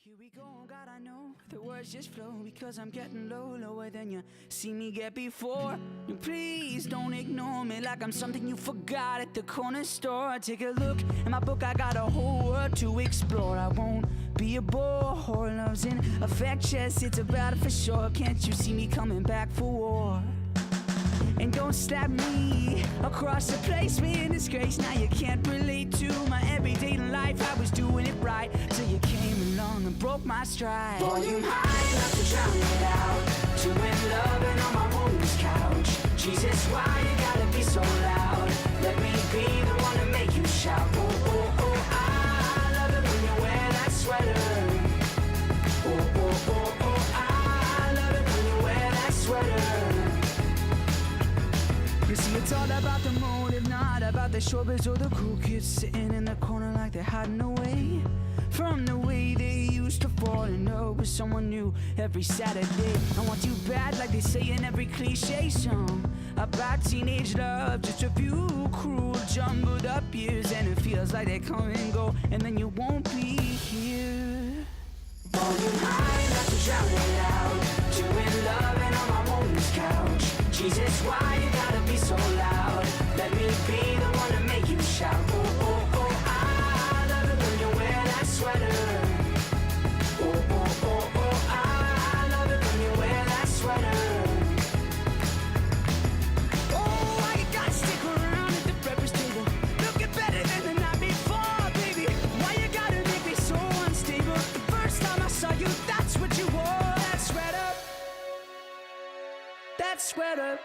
Here we go, God, I know the words just flow because I'm getting low, lower than you see me get before. And please don't ignore me like I'm something you forgot at the corner store. Take a look in my book, I got a whole world to explore. I won't be a bore, love's infectious, it's about it for sure. Can't you see me coming back for war? And don't stab me across the place, me in disgrace. Now you can't relate to my everyday life. I was doing it right till you came along and broke my stride. Volume high enough to drown it out. Doing loving on my woman's couch. Jesus, why you gotta be so loud? Let me be the one to make you shout. Oh, oh, oh, I love it when you wear that sweater. Oh, oh, oh, oh, I love it when you wear that sweater. You see, it's all about the motive, not about the showbiz or the cool kids sitting in the corner like they're hiding away from the way they used to fall in love with someone new every Saturday. I want you bad like they say in every cliche song about teenage love. Just a few cruel, jumbled up years, and it feels like they come and go, and then you won't be here. Volume high enough to drown it out. Doing loving on my woman's couch. Jesus, why you gotta be so loud? Let me be the one to make you shout. Oh, oh, oh, I love it when you wear that sweater. Oh, oh, oh, oh, I love it when you wear that sweater. Oh, why you gotta stick around at the breakfast table? Looking better than the night before, baby. Why you gotta make me so unstable? The first time I saw you, that's what you wore. That sweater. That sweater.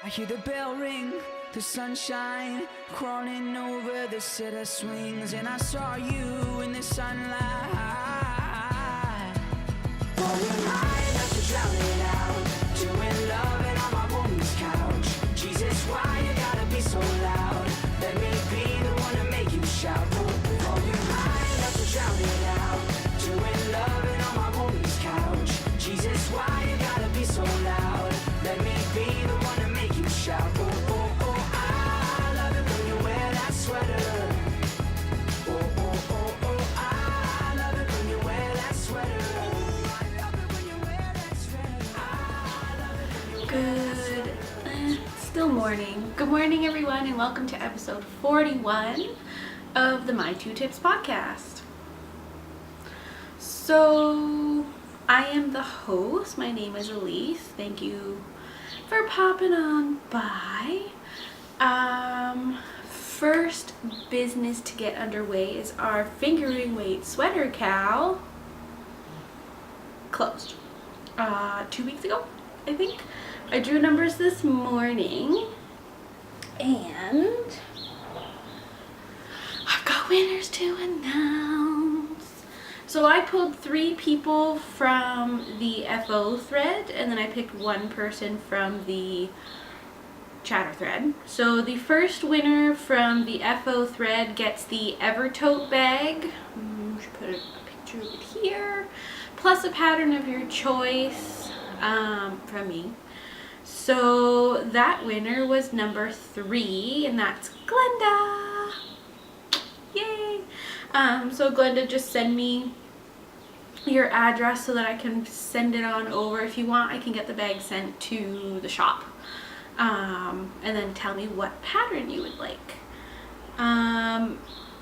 I hear the bell ring, the sunshine crawling over the set of swings, and I saw you in the sunlight. Falling high enough to drown it out. Doing loving on my woman's couch. Jesus, why you gotta be so loud? Let me be the one to make you shout. Falling high enough to drown it out. Doing loving on my woman's couch. Jesus, why you gotta be so loud? Let me be the one to make you shout. Oh, oh, oh, I love it when you wear that sweater. Oh, oh, oh, oh, I love it when you wear that sweater. Oh, I love it when you wear that sweater. I love it when you wear that sweater. Still morning. Good morning, everyone, and welcome to episode 41 of the My Two Tips podcast. So, I am the host. My name is Elise. Thank you for popping on by. First business to get underway is our fingering weight sweater cow closed 2 weeks ago, I think. I drew numbers this morning and I've got winners to announce. So I pulled 3 people from the FO thread, and then I picked 1 person from the chatter thread. So the first winner from the FO thread gets the Evertote bag. I should put a picture of it here. Plus a pattern of your choice from me. So that winner was number 3, and that's Glenda. Yay! So Glenda, just send me your address so that I can send it on over. If you want, I can get the bag sent to the shop. And then tell me what pattern you would like.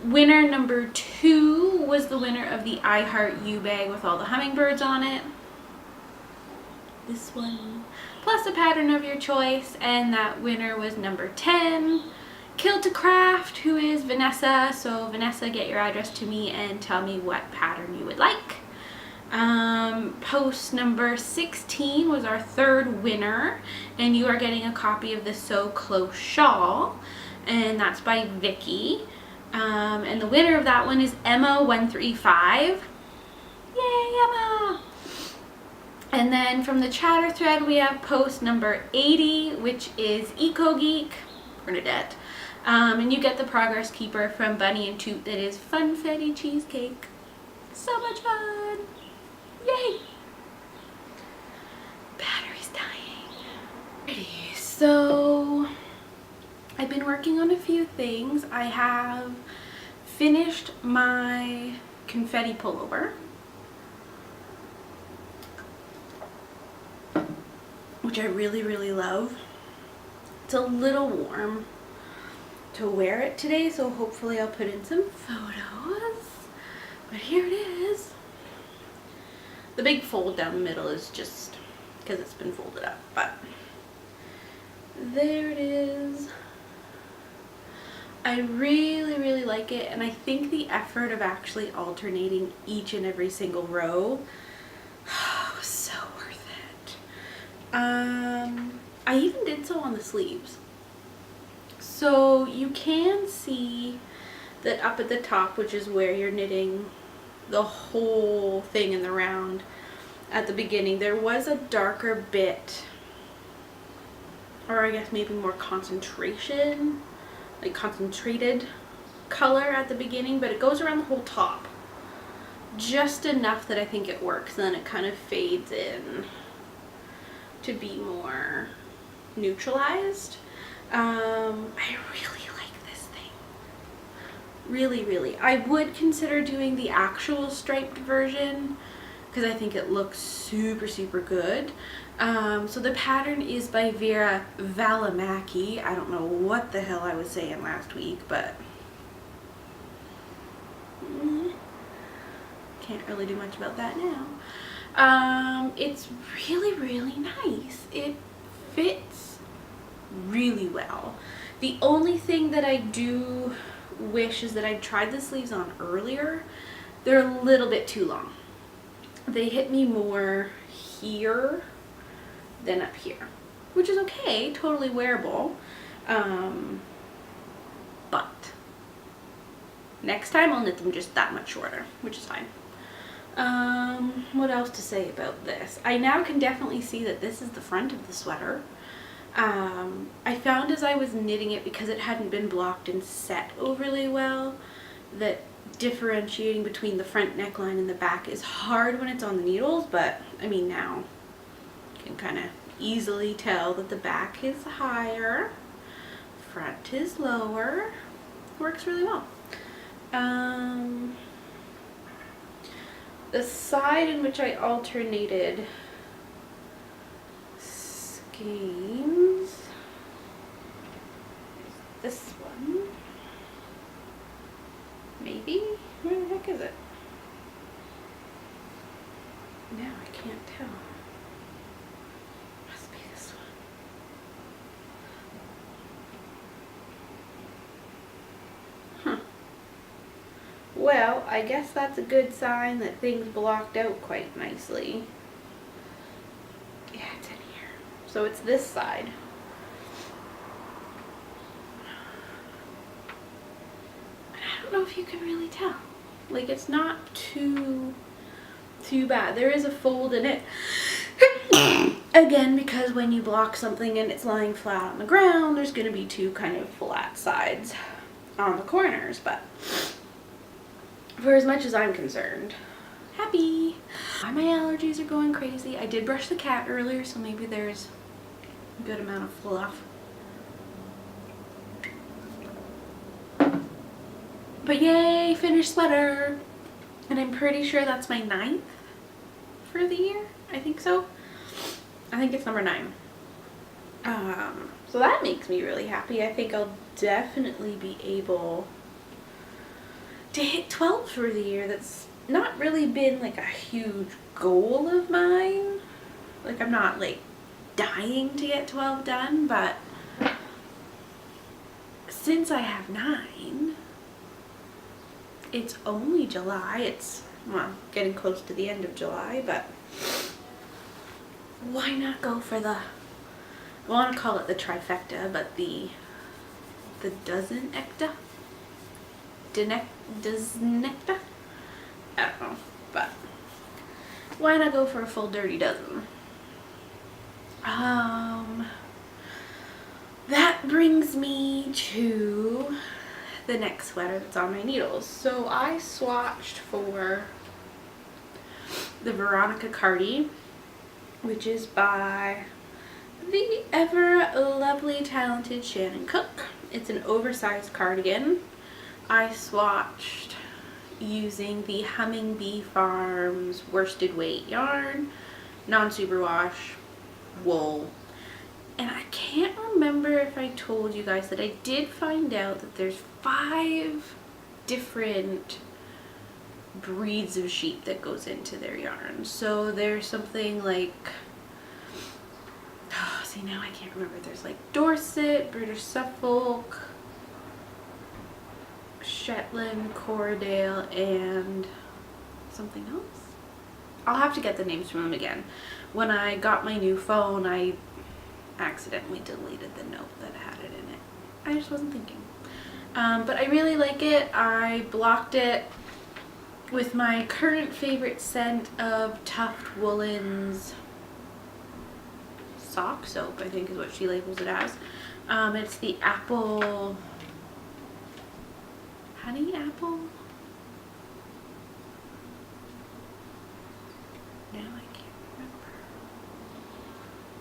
Winner number 2 was the winner of the I Heart You bag with all the hummingbirds on it. This one. Plus a pattern of your choice, and that winner was number 10. Kill to Craft, who is Vanessa. So Vanessa, get your address to me and tell me what pattern you would like. Post number 16 was our 3rd winner, and you are getting a copy of the So Close shawl, and that's by Vicky. And the winner of that one is Emma135. Yay, Emma! And then from the chatter thread, we have post number 80, which is Eco Geek, Bernadette. And you get the Progress Keeper from Bunny and Toot that is Funfetti cheesecake. So much fun! Yay! Battery's dying. So, I've been working on a few things. I have finished my confetti pullover, which I really, really love. It's a little warm to wear it today, so hopefully I'll put in some photos. But here it is. The big fold down the middle is just because it's been folded up, but there it is. I really, really like it, and I think the effort of actually alternating each and every single row was so worth it. I even did so on the sleeves. So you can see that up at the top, which is where you're knitting the whole thing in the round, at the beginning there was a darker bit, or I guess maybe more concentration, like concentrated color at the beginning, but it goes around the whole top just enough that I think it works. Then it kind of fades in to be more neutralized. I really like this thing. Really, really. I would consider doing the actual striped version because I think it looks super, super good. So the pattern is by Vera Valimaki. I don't know what the hell I was saying last week, but can't really do much about that now. It's really, really nice. It fits really well. The only thing that I do wish is that I'd tried the sleeves on earlier. They're a little bit too long. They hit me more here than up here, which is okay, totally wearable. But next time I'll knit them just that much shorter, which is fine. What else to say about this? I now can definitely see that this is the front of the sweater. I found as I was knitting it, because it hadn't been blocked and set overly well, that differentiating between the front neckline and the back is hard when it's on the needles, but I mean now you can kind of easily tell that the back is higher, front is lower. Works really well. The side in which I alternated schemes is this one. Maybe? Where the heck is it? Now I can't tell. Must be this one. Huh. Well, I guess that's a good sign that things blocked out quite nicely. Yeah, it's in here. So it's this side. I don't know if you can really tell. Like, it's not too bad. There is a fold in it. Again, because when you block something and it's lying flat on the ground, there's going to be two kind of flat sides on the corners. But for as much as I'm concerned, happy. My allergies are going crazy. I did brush the cat earlier, so maybe there's a good amount of fluff. But yay, finished sweater. And I'm pretty sure that's my 9th for the year. I think so. I think it's number 9. So that makes me really happy. I think I'll definitely be able to hit 12 for the year. That's not really been like a huge goal of mine. Like, I'm not like dying to get 12 done, but since I have 9, it's only July. It's, well, getting close to the end of July, but why not go for the, I want to call it the trifecta, but the dozen-ecta? Dozen-ecta? I don't know, but why not go for a full dirty dozen? That brings me to the next sweater that's on my needles. So I swatched for the Veronica Cardi, which is by the ever lovely, talented Shannon Cook. It's an oversized cardigan. I swatched using the Humming Bee Farms worsted weight yarn, non-superwash wool. And I can't remember if I told you guys that I did find out that there's 5 different breeds of sheep that goes into their yarn. So there's something like, oh, see now I can't remember. There's like Dorset, British Suffolk, Shetland, Corriedale, and something else. I'll have to get the names from them again. When I got my new phone, I accidentally deleted the note that had it in it. I just wasn't thinking. But I really like it. I blocked it with my current favorite scent of Tuft Woolen's sock soap, I think is what she labels it as. It's the apple, honey apple? Now I can't remember.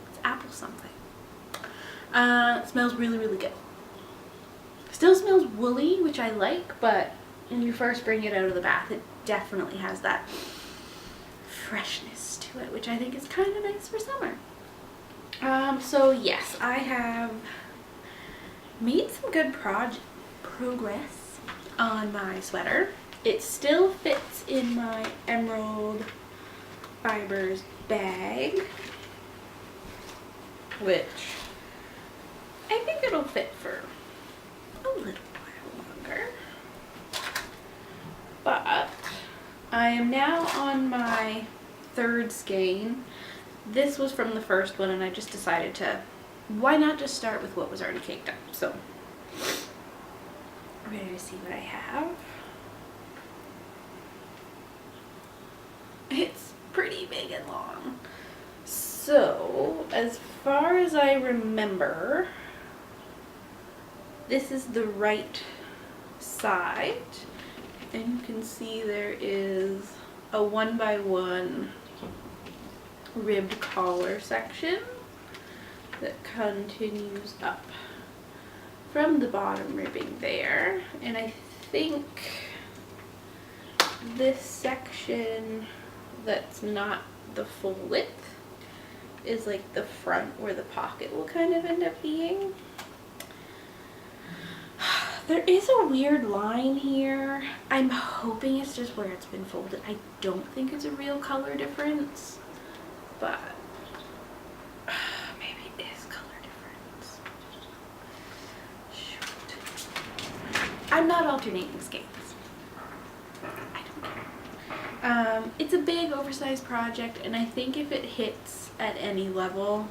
It's apple something. It smells really, really good. Still smells woolly, which I like, but when you first bring it out of the bath, it definitely has that freshness to it, which I think is kind of nice for summer. So yes, I have made some good progress on my sweater. It still fits in my Emerald Fibers bag, which I think it'll fit for a little while longer. But I am now on my 3rd skein. This was from the first one, and I just decided to, why not just start with what was already caked up? So, ready to see what I have. It's pretty big and long. So, as far as I remember, this is the right side. And you can see there is a 1x1 ribbed collar section that continues up from the bottom ribbing there. And I think this section that's not the full width is like the front where the pocket will kind of end up being. There is a weird line here. I'm hoping it's just where it's been folded. I don't think it's a real color difference, but maybe it is color difference. Shoot. I'm not alternating skeins. I don't care. It's a big oversized project, and I think if it hits at any level,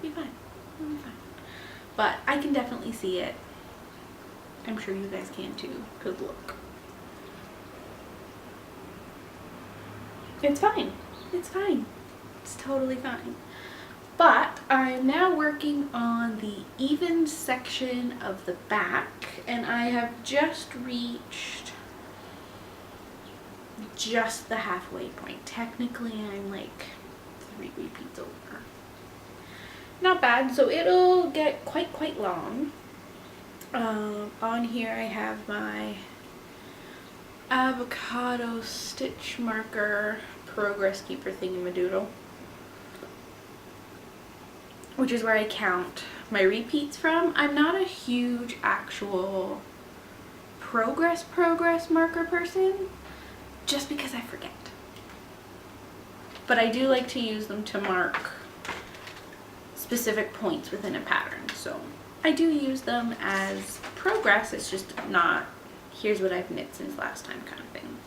it'll be fine. It'll be fine. But I can definitely see it. I'm sure you guys can too, because look. It's fine. It's fine. It's totally fine. But I'm now working on the even section of the back, and I have just reached just the halfway point. Technically, I'm like 3 repeats over. Not bad, so it'll get quite long. On here I have my avocado stitch marker progress keeper thingamadoodle, which is where I count my repeats from. I'm not a huge actual progress marker person, just because I forget. But I do like to use them to mark specific points within a pattern, so I do use them as progress. It's just not, here's what I've knit since last time kind of thing.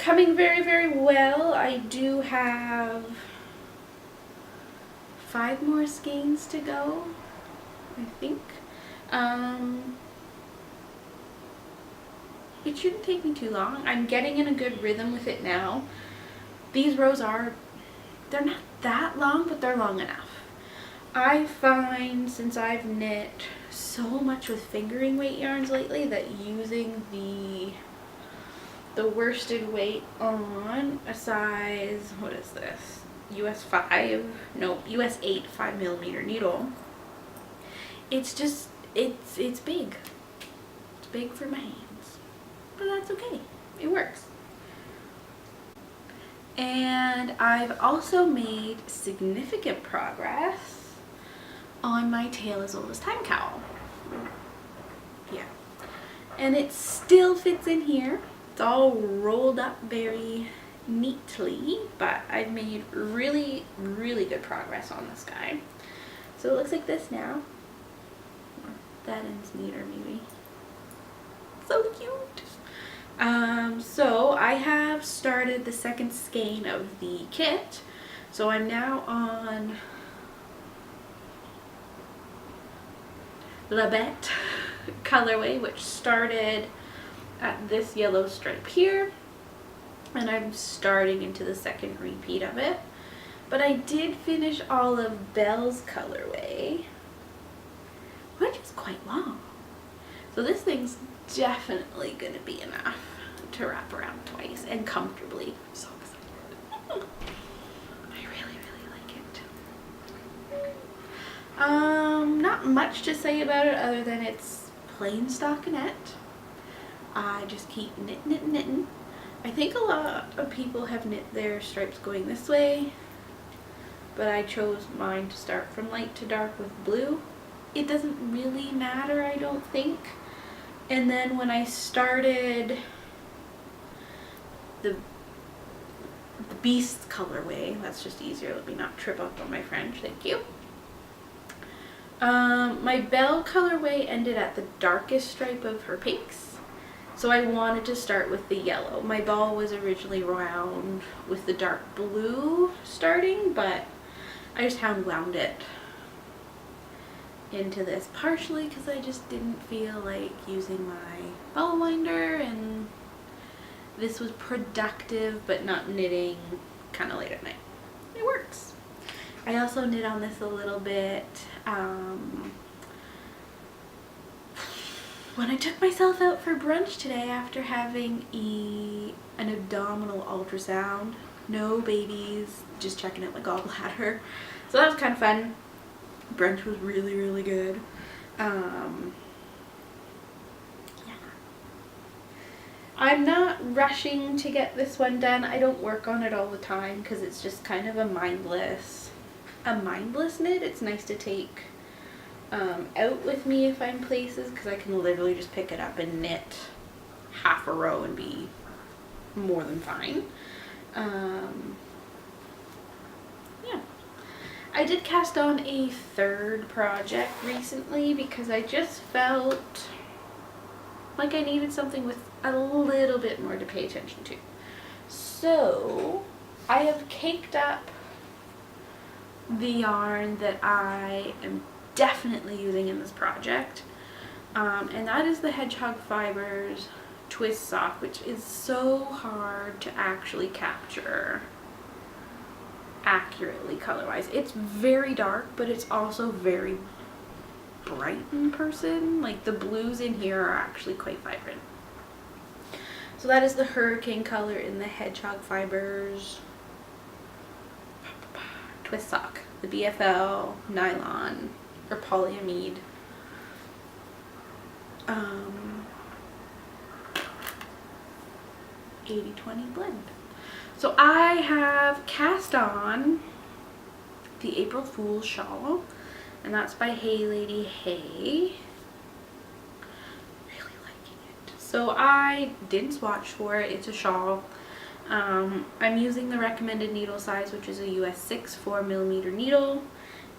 Coming very well. I do have 5 more skeins to go, I think. It shouldn't take me too long. I'm getting in a good rhythm with it now. These rows they're not that long, but they're long enough. I find, since I've knit so much with fingering weight yarns lately, that using the worsted weight on a size, what is this, US 8 5mm needle, it's just, it's big. It's big for my hands. but that's okay. It works. And I've also made significant progress on my Tale as Old as Time cowl. Yeah. And it still fits in here. It's all rolled up very neatly, but I've made really, really good progress on this guy. So it looks like this now. That end's neater maybe. So cute. So I have started the second skein of the kit. So I'm now on La Bête colorway, which started at this yellow stripe here, and I'm starting into the second repeat of it. But I did finish all of Belle's colorway, which is quite long. So this thing's definitely going to be enough to wrap around twice and comfortably. I'm so excited. I really, really like it. Not much to say about it other than it's plain stockinette. I just keep knitting. I think a lot of people have knit their stripes going this way, but I chose mine to start from light to dark with blue. It doesn't really matter, I don't think. And then when I started the Beast colorway, that's just easier, let me not trip up on my French, thank you. My Belle colorway ended at the darkest stripe of her pinks, so I wanted to start with the yellow. My ball was originally round with the dark blue starting, but I just hand wound it into this, partially because I just didn't feel like using my ball winder, and this was productive but not knitting kind of late at night. It works. I also knit on this a little bit when I took myself out for brunch today after having an abdominal ultrasound. No babies, just checking out my gallbladder. So that was kind of fun. Brunch was really, really good. Yeah. I'm not rushing to get this one done. I don't work on it all the time because it's just kind of a mindless knit. It's nice to take out with me if I'm places, because I can literally just pick it up and knit half a row and be more than fine. Yeah. I did cast on a third project recently because I just felt like I needed something with a little bit more to pay attention to. So I have caked up the yarn that I am definitely using in this project, and that is the Hedgehog Fibers Twist Sock, which is so hard to actually capture accurately color-wise. It's very dark, but it's also very bright in person. Like the blues in here are actually quite vibrant. So that is the Hurricane color in the Hedgehog Fibers Twist Sock, the BFL nylon or polyamide. 80-20 blend. So I have cast on the April Fool's shawl, and that's by Hey Lady Hey. Really liking it. So I didn't swatch for it. It's a shawl. I'm using the recommended needle size, which is a US 6 4mm needle,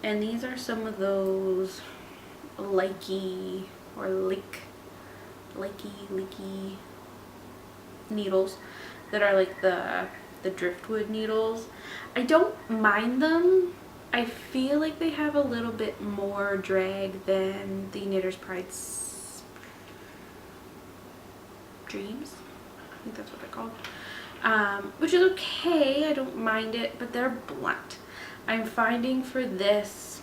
and these are some of those likey or leaky needles that are like the driftwood needles. I don't mind them. I feel like they have a little bit more drag than the Knitter's Pride Dreams. I think that's what they're called. Which is okay, I don't mind it, but they're blunt. I'm finding for this,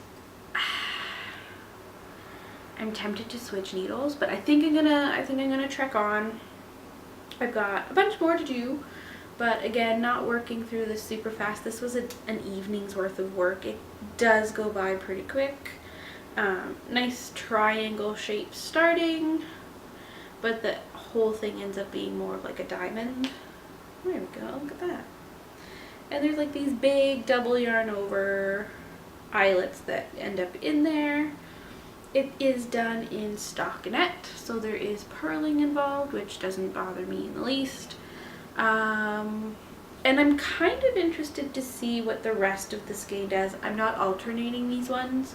I'm tempted to switch needles, but I think I'm gonna trek on. I've got a bunch more to do, but again, not working through this super fast. This was an evening's worth of work. It does go by pretty quick. Nice triangle shape starting, but the whole thing ends up being more of like a diamond. There we go, look at that. And there's like these big double yarn over eyelets that end up in there. It is done in stockinette, so there is purling involved, which doesn't bother me in the least. And I'm kind of interested to see what the rest of the skein does. I'm not alternating these ones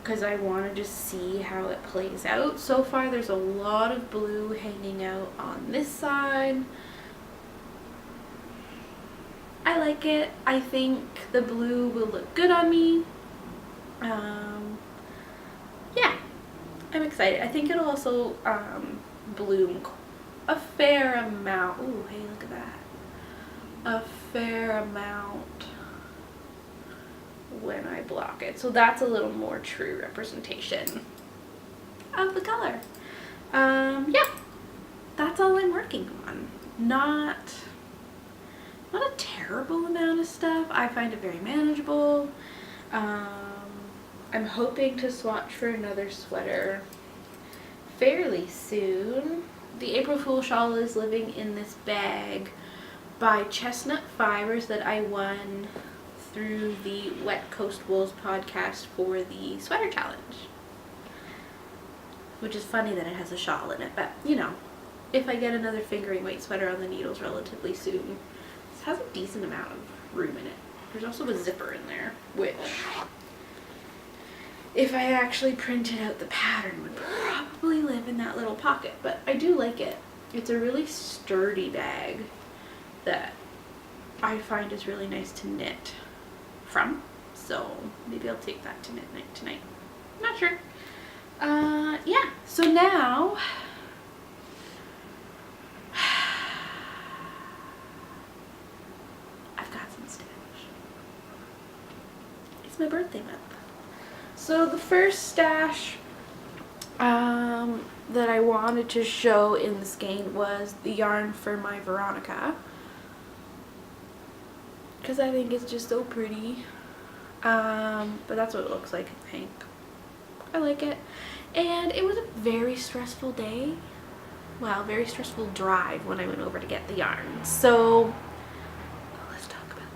because I want to just see how it plays out. So far there's a lot of blue hanging out on this side. I like it. I think the blue will look good on me. Yeah, I'm excited. I think it'll also bloom a fair amount. Ooh, hey, look at that. A fair amount when I block it. So that's a little more true representation of the color. Yeah, that's all I'm working on. Not a terrible amount of stuff. I find it very manageable. I'm hoping to swatch for another sweater fairly soon. The April Fool shawl is living in this bag by Chestnut Fibers that I won through the Wet Coast Wools podcast for the sweater challenge. Which is funny that it has a shawl in it, but you know, if I get another fingering weight sweater on the needles relatively soon, this has a decent amount of room in it. There's also a zipper in there, which if I actually printed out the pattern would probably live in that little pocket, but I do like it. It's a really sturdy bag that I find is really nice to knit from, so maybe I'll take that to knit night tonight. Not sure. Yeah, so now I've got some stash. It's my birthday month. So the first stash that I wanted to show in the skein was the yarn for my Veronica, because I think it's just so pretty. But that's what it looks like in pink. I like it. And it was a very stressful day. Well, very stressful drive when I went over to get the yarn. So let's talk about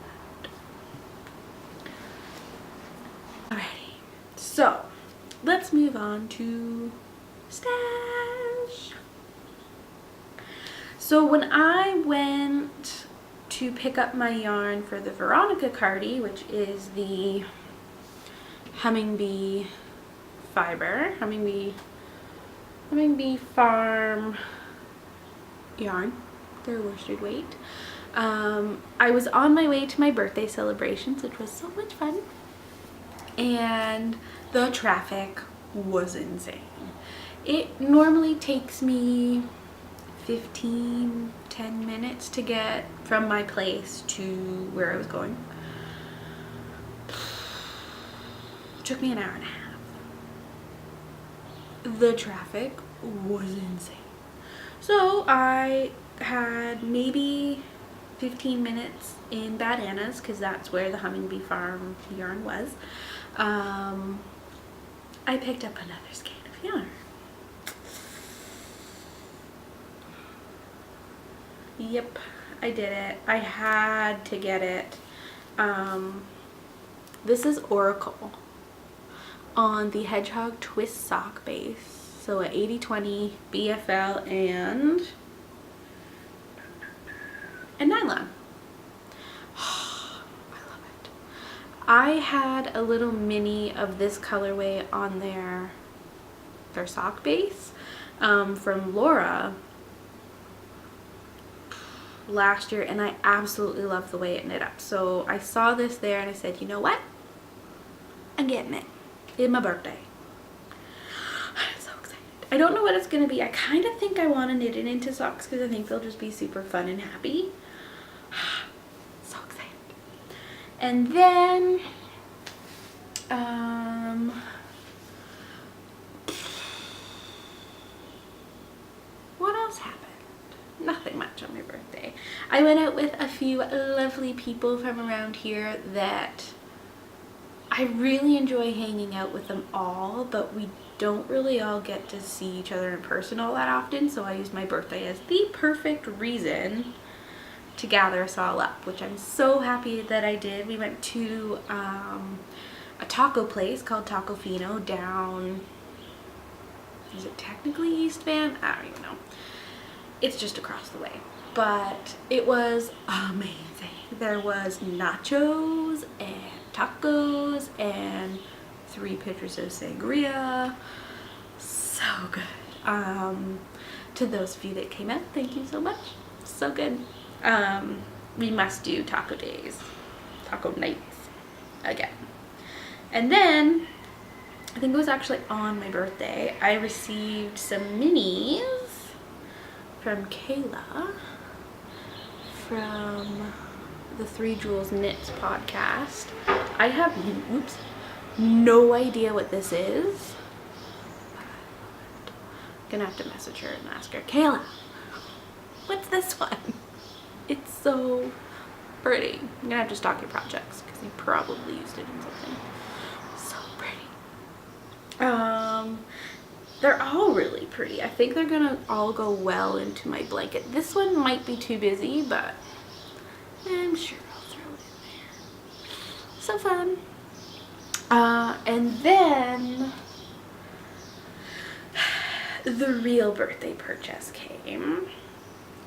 that. Alrighty. So let's move on to stash. So when I went to pick up my yarn for the Veronica Cardi, which is the Humming Bee fiber, Humming Bee Farm yarn, their worsted weight. I was on my way to my birthday celebrations, which was so much fun, and the traffic was insane. It normally takes me 10 minutes to get from my place to where I was going. It took me an hour and a half. The traffic was insane. So I had maybe 15 minutes in Bad Anna's, because that's where the Humming Bee Farm yarn was. I picked up another skein of yarn. Yep, I did it. I had to get it. This is Oracle on the Hedgehog Twist sock base. So a 80/20 BFL and nylon. I love it. I had a little mini of this colorway on their sock base from Laura last year, and I absolutely love the way it knit up. So I saw this there and I said, you know what? I'm getting it. It's my birthday. I'm so excited. I don't know what it's going to be. I kind of think I want to knit it into socks because I think they'll just be super fun and happy. So excited. And then what else happened? Nothing much on my birthday. I went out with a few lovely people from around here that I really enjoy hanging out with them all, but we don't really all get to see each other in person all that often, so I used my birthday as the perfect reason to gather us all up, which I'm so happy that I did. We went to a taco place called Taco Fino down, is it technically East Van? I don't even know. It's just across the way. But it was amazing. There was nachos and tacos and 3 pitchers of sangria. So good. To those of you that came out, thank you so much. So good. We must do taco days, taco nights again. And then, I think it was actually on my birthday, I received some minis from Kayla from the 3 Jewels Knits podcast. I have, no idea what this is. I'm gonna have to message her and ask her, Kayla, what's this one? It's so pretty. I'm gonna have to stalk your projects because you probably used it in something. So pretty. They're all really pretty. I think they're gonna all go well into my blanket. This one might be too busy, but I'm sure I'll throw it in there. So fun. And then the real birthday purchase came,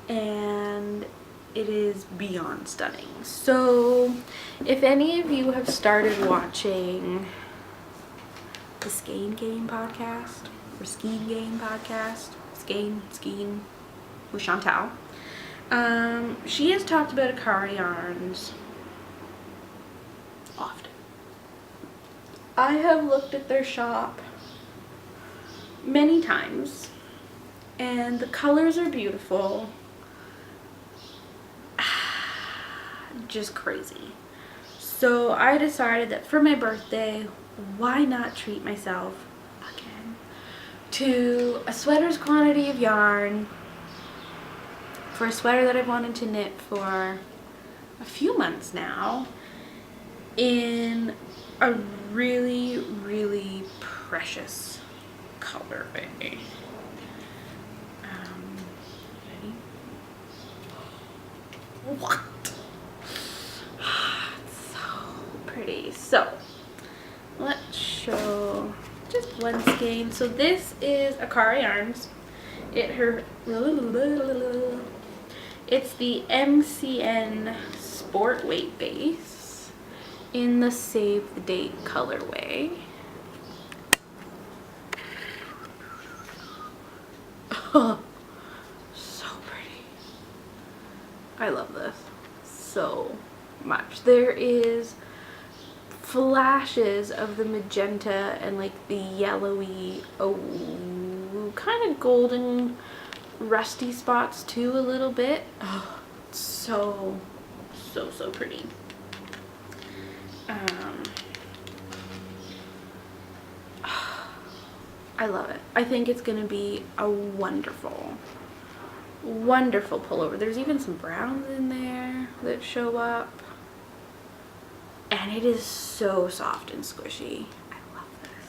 and it is beyond stunning. So if any of you have started watching the Skein Game podcast or Skein Game podcast, Skein with Chantal, she has talked about Akari yarns often. I have looked at their shop many times, and the colors are beautiful. Just crazy. So I decided that for my birthday, why not treat myself again to a sweater's quantity of yarn for a sweater that I've wanted to knit for a few months now in a really, really precious colorway. Ready? What? It's so pretty. So let's show just one skein. So this is Akari Yarns. It's the MCN Sport Weight base in the Save the Date colorway. Oh, so pretty. I love this so much. There is flashes of the magenta and like the yellowy, kind of golden rusty spots too a little bit. Oh, so pretty. I love it. I think it's gonna be a wonderful pullover. There's even some browns in there that show up, and it is so soft and squishy. I love this.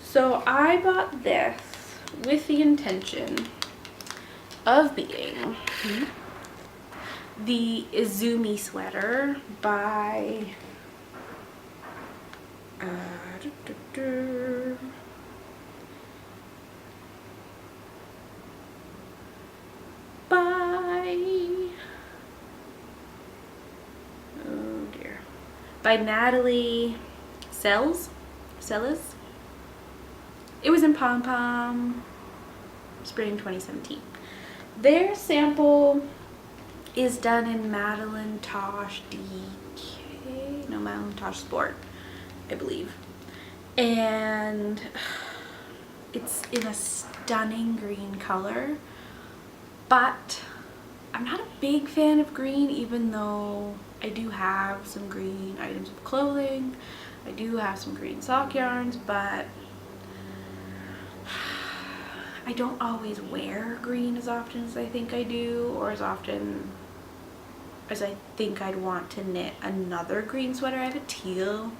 So I bought this with the intention of being the Izumi sweater by by Natalie Sells. It was in Pom Pom spring 2017. Their sample is done in Madeline Tosh DK, no, Madeline Tosh Sport, I believe. And it's in a stunning green color, but I'm not a big fan of green, even though I do have some green items of clothing. I do have some green sock yarns, but I don't always wear green as often as I think I do, or as often as I think I'd want to knit another green sweater. I have a teal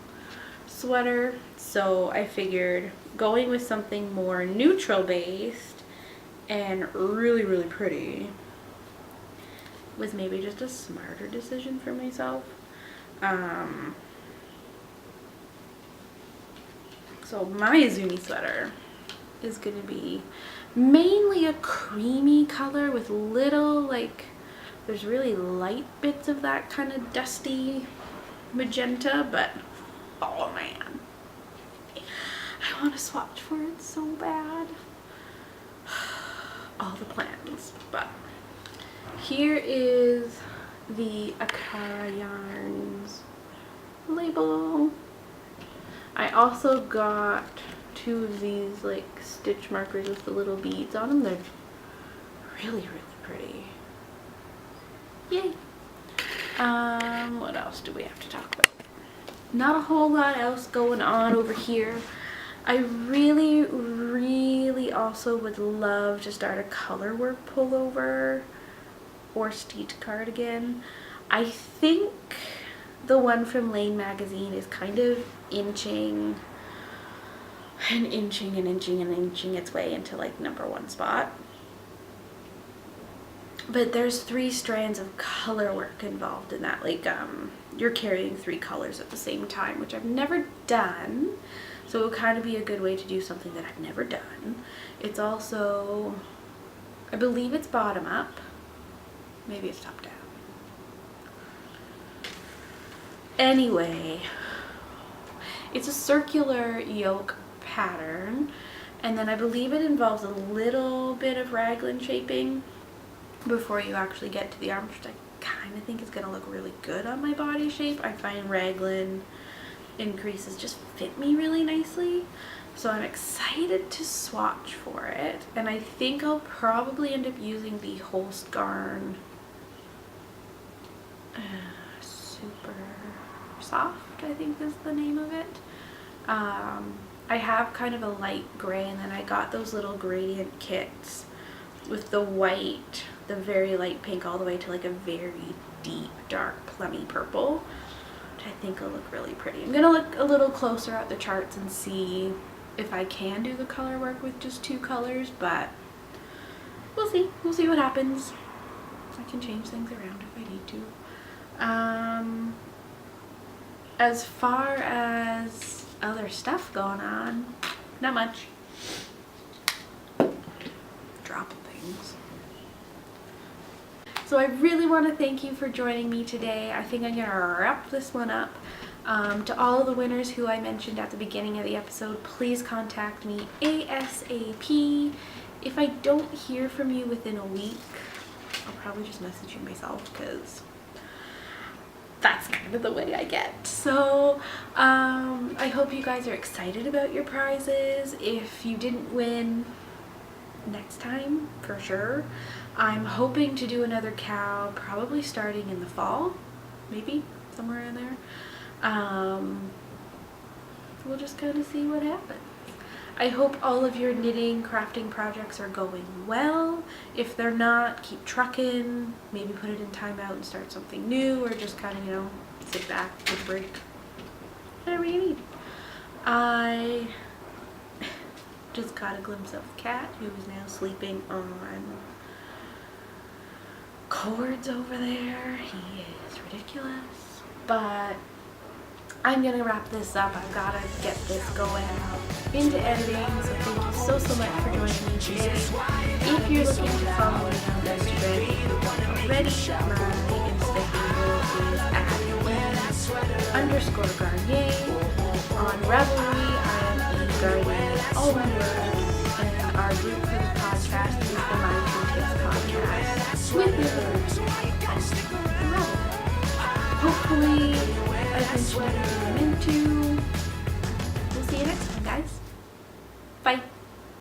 sweater, so I figured going with something more neutral based and really, really pretty was maybe just a smarter decision for myself. So my Izumi sweater is going to be mainly a creamy color with little, like, there's really light bits of that kind of dusty magenta, but oh man, I want to swatch for it so bad. All the plans, but here is the Akara Yarns label. I also got 2 of these like stitch markers with the little beads on them. They're really, really pretty. Yay. What else do we have to talk about? Not a whole lot else going on over here. I really, really also would love to start a color work pullover or steet cardigan. I think the one from Lane Magazine is kind of inching its way into like #1 spot. But there's 3 strands of color work involved in that. Like, you're carrying 3 colors at the same time, which I've never done. So it would kind of be a good way to do something that I've never done. It's also, I believe it's bottom up. Maybe it's top down. Anyway, it's a circular yoke pattern. And then I believe it involves a little bit of raglan shaping before you actually get to the arm, which I kind of think is going to look really good on my body shape. I find raglan increases just fit me really nicely, so I'm excited to swatch for it. And I think I'll probably end up using the Holst Garn Super Soft, I think is the name of it. I have kind of a light gray, and then I got those little gradient kits with the white, the very light pink, all the way to like a very deep dark plummy purple, which I think will look really pretty. I'm gonna look a little closer at the charts and see if I can do the color work with just 2 colors, but we'll see. We'll see what happens. I can change things around if I need to. As far as other stuff going on, not much. Dropping things. So I really want to thank you for joining me today. I think I'm going to wrap this one up. To all the winners who I mentioned at the beginning of the episode, please contact me ASAP. If I don't hear from you within a week, I'll probably just message you myself, because that's kind of the way I get. So I hope you guys are excited about your prizes. If you didn't win, next time for sure. I'm hoping to do another cow probably starting in the fall, maybe somewhere in there. We'll just kind of see what happens. I hope all of your knitting, crafting projects are going well. If they're not, keep trucking, maybe put it in timeout and start something new, or just kind of, you know, sit back, take a break, whatever you need. I just got a glimpse of the cat, who is now sleeping on cords over there. He is ridiculous, but I'm gonna wrap this up. I've gotta get this going into editing, so thank you so much for joining me today. If you're looking to follow me on Instagram, if you don't already, my Insta handle is @@_Garnier. On Ravelry, I am Garnier, all one word, and our group for the podcast is the Mind Takes Podcast with your Hopefully